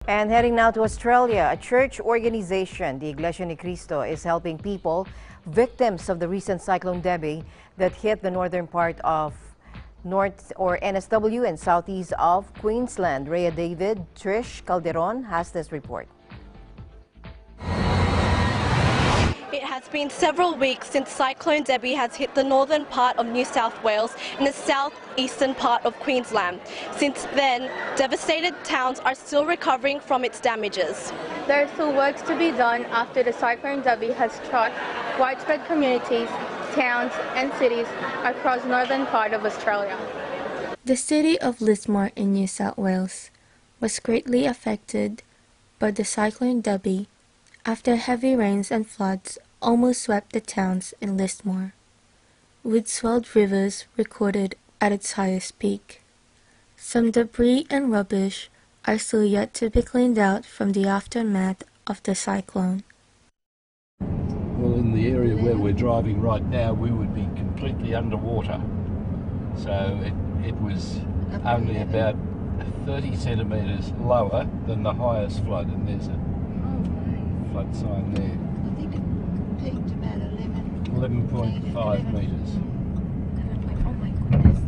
And heading now to Australia, a church organization, the Iglesia ni Cristo, is helping people victims of the recent Cyclone Debbie that hit the northern part of North or NSW and southeast of Queensland. Rhea David, Trish Calderon has this report. It has been several weeks since Cyclone Debbie has hit the northern part of New South Wales and the southeastern part of Queensland. Since then, devastated towns are still recovering from its damages. There are still works to be done after the Cyclone Debbie has struck widespread communities, towns and cities across northern part of Australia. The city of Lismore in New South Wales was greatly affected by the Cyclone Debbie after heavy rains and floods almost swept the towns in Lismore, with swelled rivers recorded at its highest peak. Some debris and rubbish are still yet to be cleaned out from the aftermath of the cyclone. Well, in the area where we're driving right now, we would be completely underwater. So it was only about 30 centimetres lower than the highest flood, and there's a flood sign there. I think it peaked about 11.5 metres. Oh my goodness.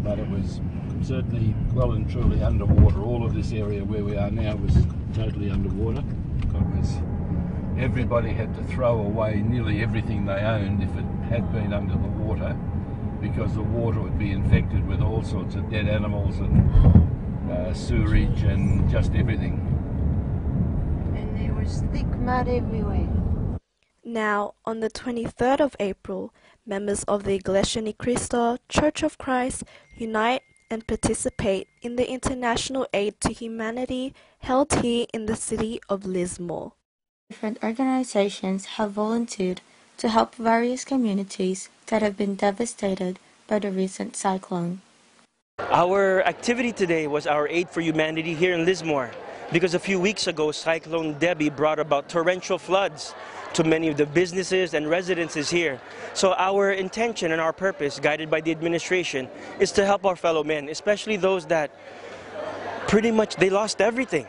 But it was certainly well and truly underwater. All of this area where we are now was totally underwater. Because everybody had to throw away nearly everything they owned if it had been under the water, because the water would be infected with all sorts of dead animals and sewerage and just everything. And there was thick mud everywhere. Now, on the 23rd of April, members of the Iglesia ni Cristo Church of Christ unite and participate in the International Aid to Humanity held here in the city of Lismore. Different organizations have volunteered to help various communities that have been devastated by the recent cyclone. Our activity today was our Aid for Humanity here in Lismore, because a few weeks ago Cyclone Debbie brought about torrential floods to many of the businesses and residences here. So our intention and our purpose, guided by the administration, is to help our fellow men, especially those that pretty much they lost everything.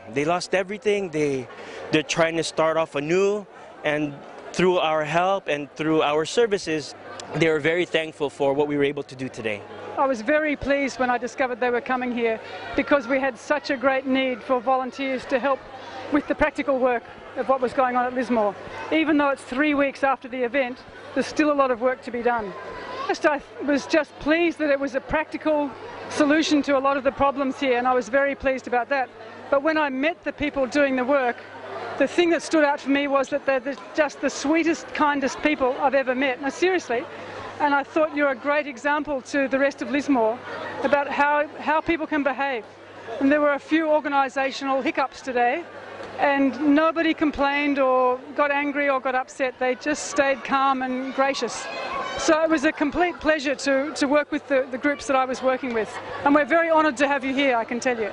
They're trying to start off anew, and through our help and through our services, they are very thankful for what we were able to do today. I was very pleased when I discovered they were coming here, because we had such a great need for volunteers to help with the practical work of what was going on at Lismore. Even though it's 3 weeks after the event, there's still a lot of work to be done. I was just pleased that it was a practical solution to a lot of the problems here, and I was very pleased about that. But when I met the people doing the work, the thing that stood out for me was that they're just the sweetest, kindest people I've ever met. No, seriously. And I thought you're a great example to the rest of Lismore about how people can behave. And there were a few organisational hiccups today, and nobody complained or got angry or got upset. They just stayed calm and gracious. So it was a complete pleasure to work with the groups that I was working with. And we're very honoured to have you here, I can tell you.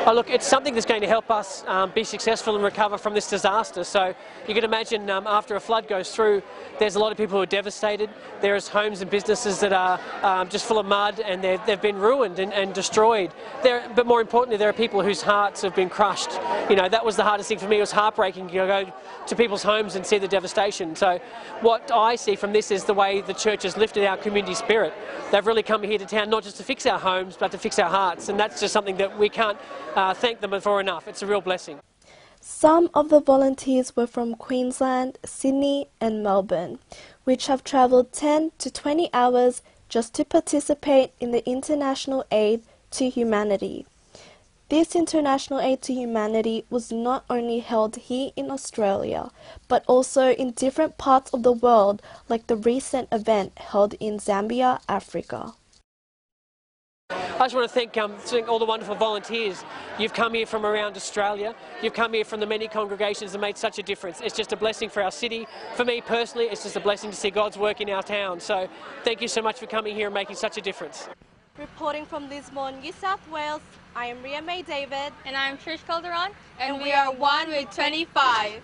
Oh, look, it's something that's going to help us be successful and recover from this disaster. So you can imagine but a flood goes through, there's a lot of people who are devastated. There's homes and businesses that are just full of mud, and they've been ruined and destroyed. But more importantly, there are people whose hearts have been crushed. You know, that was the hardest thing for me. It was heartbreaking to go to people's homes and see the devastation. So what I see from this is the way the church has lifted our community spirit. They've really come here to town not just to fix our homes, but to fix our hearts, and that's just something that we can't thank them for enough. It's a real blessing. Some of the volunteers were from Queensland, Sydney and Melbourne, which have travelled 10 to 20 hours just to participate in the International Aid to Humanity. This International Aid to Humanity was not only held here in Australia, but also in different parts of the world, like the recent event held in Zambia, Africa. I just want to thank all the wonderful volunteers. You've come here from around Australia. You've come here from the many congregations that made such a difference. It's just a blessing for our city. For me personally, it's just a blessing to see God's work in our town. So thank you so much for coming here and making such a difference. Reporting from Lismore, New South Wales, I am Rhea David. And I'm Trish Calderon. And we are one with 25.